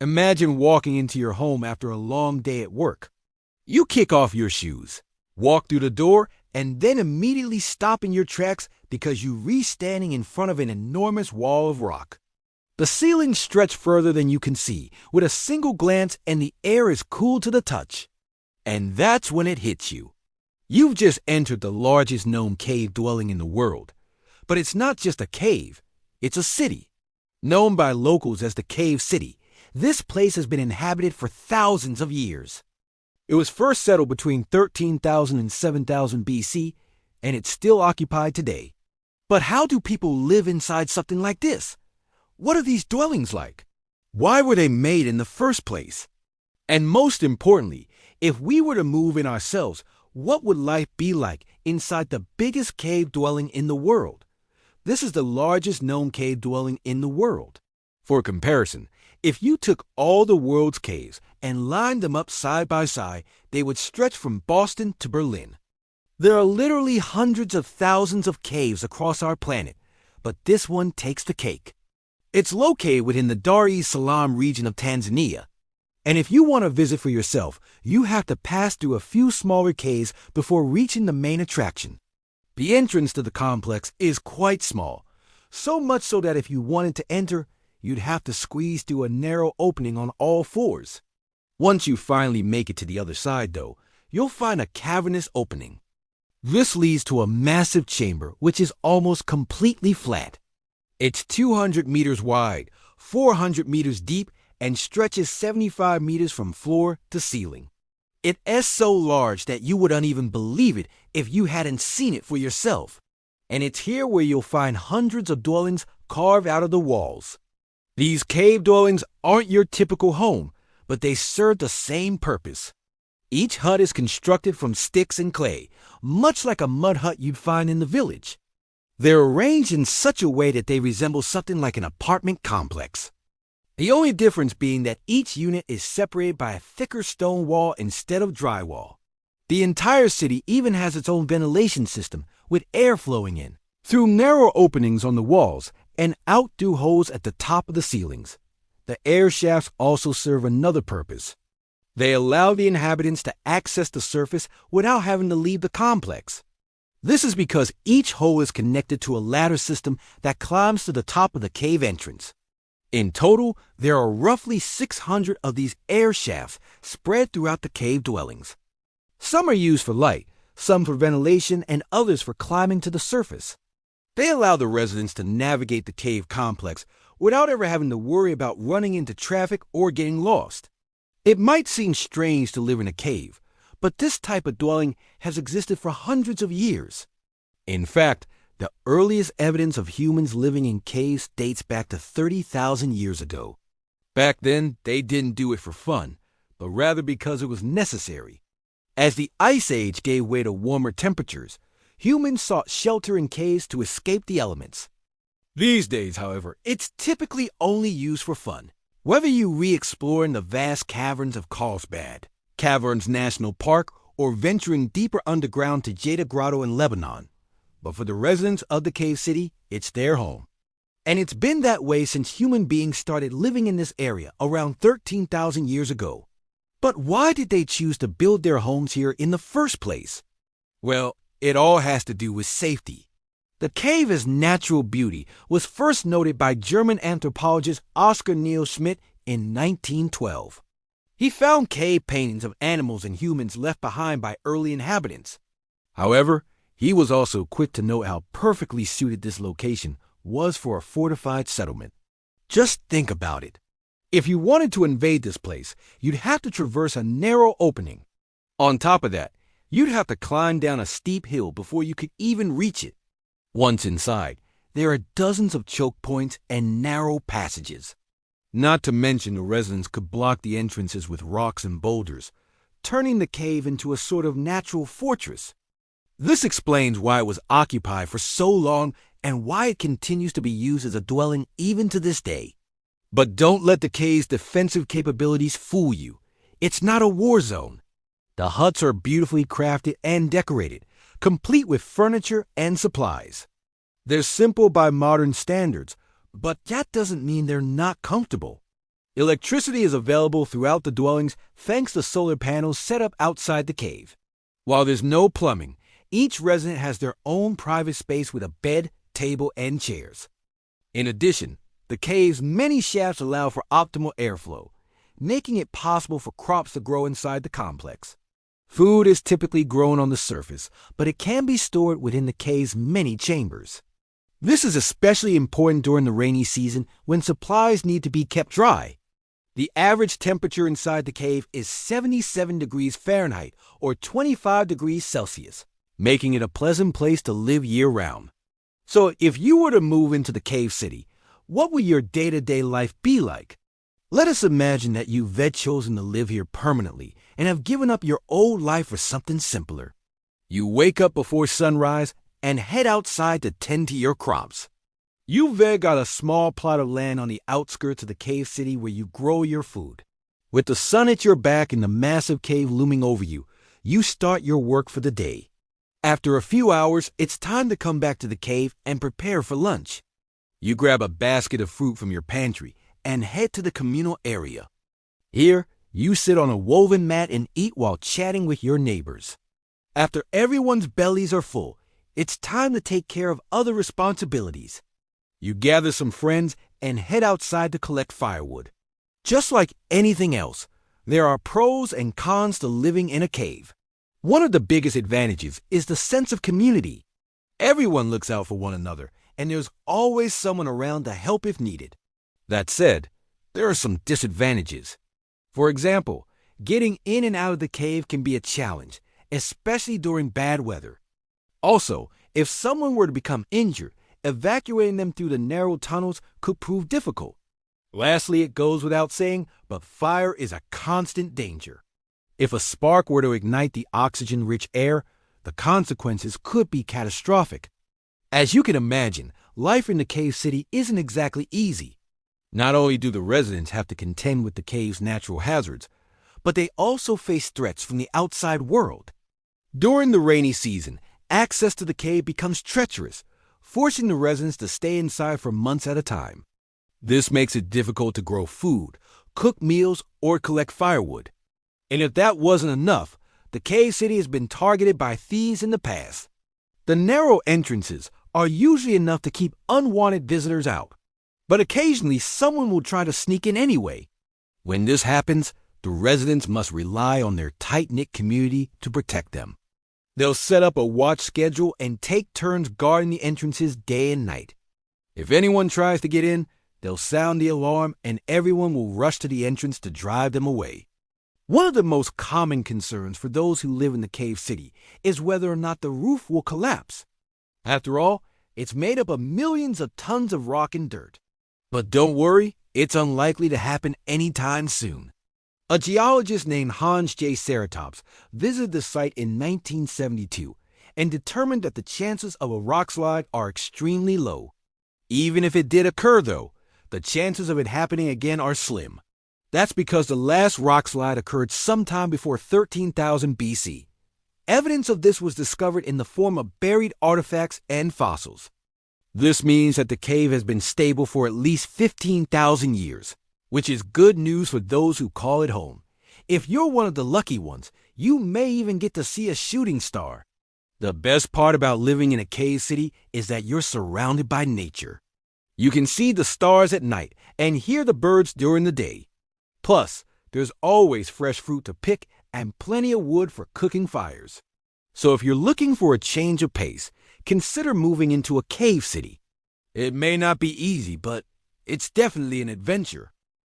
Imagine walking into your home after a long day at work. You kick off your shoes, walk through the door, and then immediately stop in your tracks because you re-standing in front of an enormous wall of rock. The ceilings stretch further than you can see with a single glance, and the air is cool to the touch. And that's when it hits you. You've just entered the largest known cave dwelling in the world. But it's not just a cave, it's a city. Known by locals as the Cave City, this place has been inhabited for thousands of years. It was first settled between 13,000 and 7,000 BC, and it's still occupied today. But how do people live inside something like this? What are these dwellings like? Why were they made in the first place? And most importantly, if we were to move in ourselves, what would life be like inside the biggest cave dwelling in the world? This is the largest known cave dwelling in the world. For comparison, if you took all the world's caves and lined them up side by side, they would stretch from Boston to Berlin. There are literally hundreds of thousands of caves across our planet, but this one takes the cake. It's located within the Dar es Salaam region of Tanzania. And if you want to visit for yourself, you have to pass through a few smaller caves before reaching the main attraction. The entrance to the complex is quite small, so much so that if you wanted to enter, you'd have to squeeze through a narrow opening on all fours. Once you finally make it to the other side, though, you'll find a cavernous opening. This leads to a massive chamber which is almost completely flat. It's 200 meters wide, 400 meters deep, and stretches 75 meters from floor to ceiling. It is so large that you wouldn't even believe it if you hadn't seen it for yourself. And it's here where you'll find hundreds of dwellings carved out of the walls. These cave dwellings aren't your typical home, but they serve the same purpose. Each hut is constructed from sticks and clay, much like a mud hut you'd find in the village. They're arranged in such a way that they resemble something like an apartment complex. The only difference being that each unit is separated by a thicker stone wall instead of drywall. The entire city even has its own ventilation system with air flowing in through narrow openings on the walls and out through holes at the top of the ceilings. The air shafts also serve another purpose. They allow the inhabitants to access the surface without having to leave the complex. This is because each hole is connected to a ladder system that climbs to the top of the cave entrance. In total, there are roughly 600 of these air shafts spread throughout the cave dwellings. Some are used for light, some for ventilation, and others for climbing to the surface. They allow the residents to navigate the cave complex without ever having to worry about running into traffic or getting lost. It might seem strange to live in a cave, but this type of dwelling has existed for hundreds of years. In fact, the earliest evidence of humans living in caves dates back to 30,000 years ago. Back then, they didn't do it for fun, but rather because it was necessary. As the Ice Age gave way to warmer temperatures, humans sought shelter in caves to escape the elements. These days, however, it's typically only used for fun. Whether you re-explore in the vast caverns of Carlsbad, Caverns National Park, or venturing deeper underground to Jada Grotto in Lebanon. But for the residents of the Cave City, it's their home. And it's been that way since human beings started living in this area around 13,000 years ago. But why did they choose to build their homes here in the first place? Well, it all has to do with safety. The cave's natural beauty was first noted by German anthropologist Oskar Neil Schmidt in 1912. He found cave paintings of animals and humans left behind by early inhabitants. However, he was also quick to note how perfectly suited this location was for a fortified settlement. Just think about it. If you wanted to invade this place, you'd have to traverse a narrow opening. On top of that, you'd have to climb down a steep hill before you could even reach it. Once inside, there are dozens of choke points and narrow passages. Not to mention the residents could block the entrances with rocks and boulders, turning the cave into a sort of natural fortress. This explains why it was occupied for so long and why it continues to be used as a dwelling even to this day. But don't let the cave's defensive capabilities fool you. It's not a war zone. The huts are beautifully crafted and decorated, complete with furniture and supplies. They're simple by modern standards, but that doesn't mean they're not comfortable. Electricity is available throughout the dwellings thanks to solar panels set up outside the cave. While there's no plumbing, each resident has their own private space with a bed, table, and chairs. In addition, the cave's many shafts allow for optimal airflow, making it possible for crops to grow inside the complex. Food is typically grown on the surface, but it can be stored within the cave's many chambers. This is especially important during the rainy season when supplies need to be kept dry. The average temperature inside the cave is 77 degrees Fahrenheit or 25 degrees Celsius, making it a pleasant place to live year-round. So if you were to move into the cave city, what would your day-to-day life be like? Let us imagine that you've chosen to live here permanently and have given up your old life for something simpler. You wake up before sunrise and head outside to tend to your crops. You've got a small plot of land on the outskirts of the cave city where you grow your food. With the sun at your back and the massive cave looming over you, you start your work for the day. After a few hours, it's time to come back to the cave and prepare for lunch. You grab a basket of fruit from your pantry and head to the communal area. Here, you sit on a woven mat and eat while chatting with your neighbors. After everyone's bellies are full, it's time to take care of other responsibilities. You gather some friends and head outside to collect firewood. Just like anything else, there are pros and cons to living in a cave. One of the biggest advantages is the sense of community. Everyone looks out for one another, and there's always someone around to help if needed. That said, there are some disadvantages. For example, getting in and out of the cave can be a challenge, especially during bad weather. Also, if someone were to become injured, evacuating them through the narrow tunnels could prove difficult. Lastly, it goes without saying, but fire is a constant danger. If a spark were to ignite the oxygen-rich air, the consequences could be catastrophic. As you can imagine, life in the cave city isn't exactly easy. Not only do the residents have to contend with the cave's natural hazards, but they also face threats from the outside world. During the rainy season, access to the cave becomes treacherous, forcing the residents to stay inside for months at a time. This makes it difficult to grow food, cook meals, or collect firewood. And if that wasn't enough, the cave city has been targeted by thieves in the past. The narrow entrances are usually enough to keep unwanted visitors out, but occasionally someone will try to sneak in anyway. When this happens, the residents must rely on their tight-knit community to protect them. They'll set up a watch schedule and take turns guarding the entrances day and night. If anyone tries to get in, they'll sound the alarm and everyone will rush to the entrance to drive them away. One of the most common concerns for those who live in the cave city is whether or not the roof will collapse. After all, it's made up of millions of tons of rock and dirt. But don't worry, it's unlikely to happen anytime soon. A geologist named Hans J. Ceratops visited the site in 1972 and determined that the chances of a rockslide are extremely low. Even if it did occur, though, the chances of it happening again are slim. That's because the last rockslide occurred sometime before 13,000 BC. Evidence of this was discovered in the form of buried artifacts and fossils. This means that the cave has been stable for at least 15,000 years. Which is good news for those who call it home. If you're one of the lucky ones, you may even get to see a shooting star. The best part about living in a cave city is that you're surrounded by nature. You can see the stars at night and hear the birds during the day. Plus, there's always fresh fruit to pick and plenty of wood for cooking fires. So if you're looking for a change of pace, consider moving into a cave city. It may not be easy, but it's definitely an adventure.